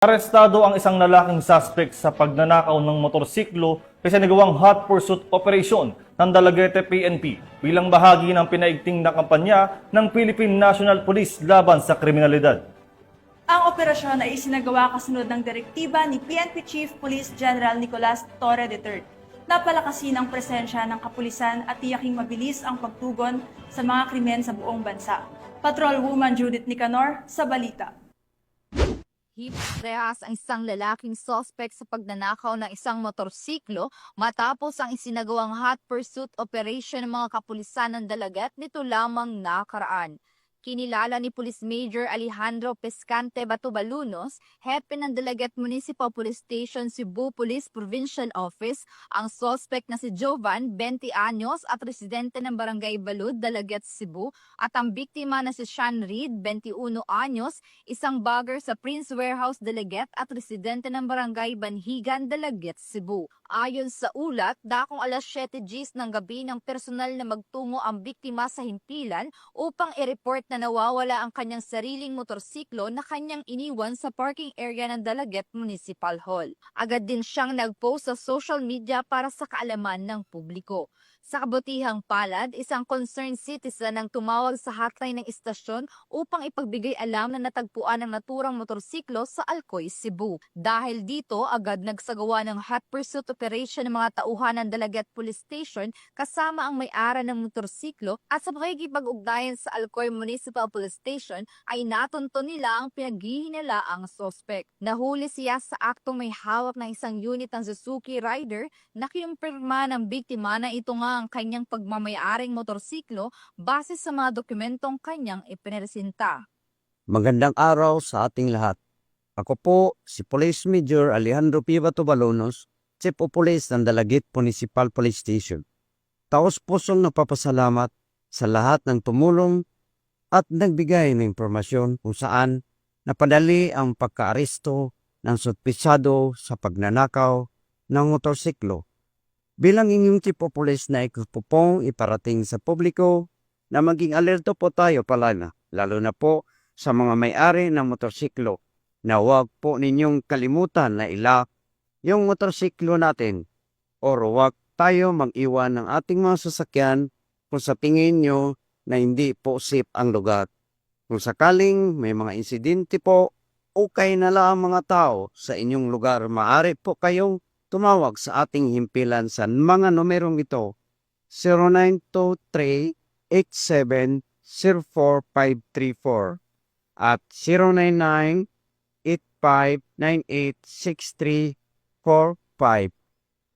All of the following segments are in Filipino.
Arestado ang isang lalaking suspect sa pagnanakaw ng motorsiklo kasi nagawang hot pursuit operation ng Dalaguete PNP bilang bahagi ng pinaigting na kampanya ng Philippine National Police laban sa kriminalidad. Ang operasyon ay isinagawa kasunod ng direktiba ni PNP Chief Police General Nicolas Torre III na palakasin ang presensya ng kapulisan at tiyaking mabilis ang pagtugon sa mga krimen sa buong bansa. Patrolwoman Judith Nicanor sa balita. Rehas ang isang lalaking suspect sa pagnanakaw ng isang motorsiklo matapos ang isinagawang hot pursuit operation ng mga kapulisan ng Dalaget nito lamang nakaraan. Kinilala ni Police Major Alejandro Pescante Batubalunos, hepe ng Dalaget Municipal Police Station Cebu Police Provincial Office, ang suspect na si Jovan, 20 anyos at residente ng Barangay Balud, Dalaget, Cebu, at ang biktima na si Sean Reed, 21 anyos, isang bagger sa Prince Warehouse, Dalaget at residente ng Barangay Banhigan, Dalaget, Cebu. Ayon sa ulat, dakong alas 7 Gs ng gabi ng personal na magtungo ang biktima sa himpilan upang i-report na nawawala ang kanyang sariling motorsiklo na kanyang iniwan sa parking area ng Dalaget Municipal Hall. Agad din siyang nag-post sa social media para sa kaalaman ng publiko. Sa kabutihang palad, isang concerned citizen ang tumawag sa hotline ng istasyon upang ipagbigay alam na natagpuan ang naturang motorsiklo sa Alcoy, Cebu. Dahil dito, agad nagsagawa ng hot pursuit operation ng mga tauhan ng Dalaget Police Station kasama ang may-ari ng motorsiklo at sa pakikipag-ugnayan sa Alcoy Municipal Police Station ay natunto nila ang pinaghihinalaang suspect. Nahuli siya sa aktong may hawak ng isang unit ng Suzuki Rider na kinumpirma ng biktima na ito nga ang kanyang pagmamayaring motorsiklo base sa mga dokumentong kanyang ipinresinta. Magandang araw sa ating lahat. Ako po si Police Major Alejandro P. Batubalunos, Chief of Police ng Dalaget Municipal Police Station. Taos-pusong napapasalamat sa lahat ng tumulong at nagbigay ng impormasyon kung saan napadali ang pagkaaresto ng suspetsado sa pagnanakaw ng motorsiklo. Bilang inyong Chief of Police na iko pong iparating sa publiko na maging alerto po tayo palala, lalo na po sa mga may-ari ng motorsiklo na huwag po ninyong kalimutan na ilak yung motorsiklo natin o huwag tayo mag-iwan ng ating mga sasakyan kung sa tingin nyo na hindi po safe ang lugar. Kung sakaling may mga insidente po, okay na lang ang mga tao sa inyong lugar, maaari po kayong tumawag sa ating himpilan sa mga numerong ito, 0923-87-04534 at 099-8598-6345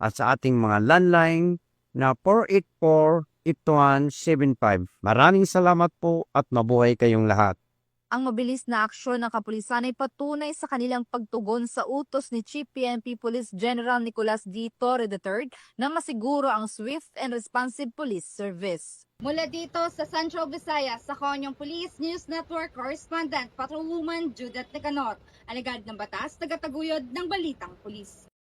at sa ating mga landline na 484-8175. Maraming salamat po at mabuhay kayong lahat. Ang mabilis na aksyon ng kapulisan ay patunay sa kanilang pagtugon sa utos ni Chief PNP Police General Nicolas D. Torre III na masiguro ang swift and responsive police service. Mula dito sa Central Visayas, sa Konyong Police News Network Correspondent Patrolwoman Judith Nicanor, alagad ng batas, tagataguyod ng Balitang Pulis.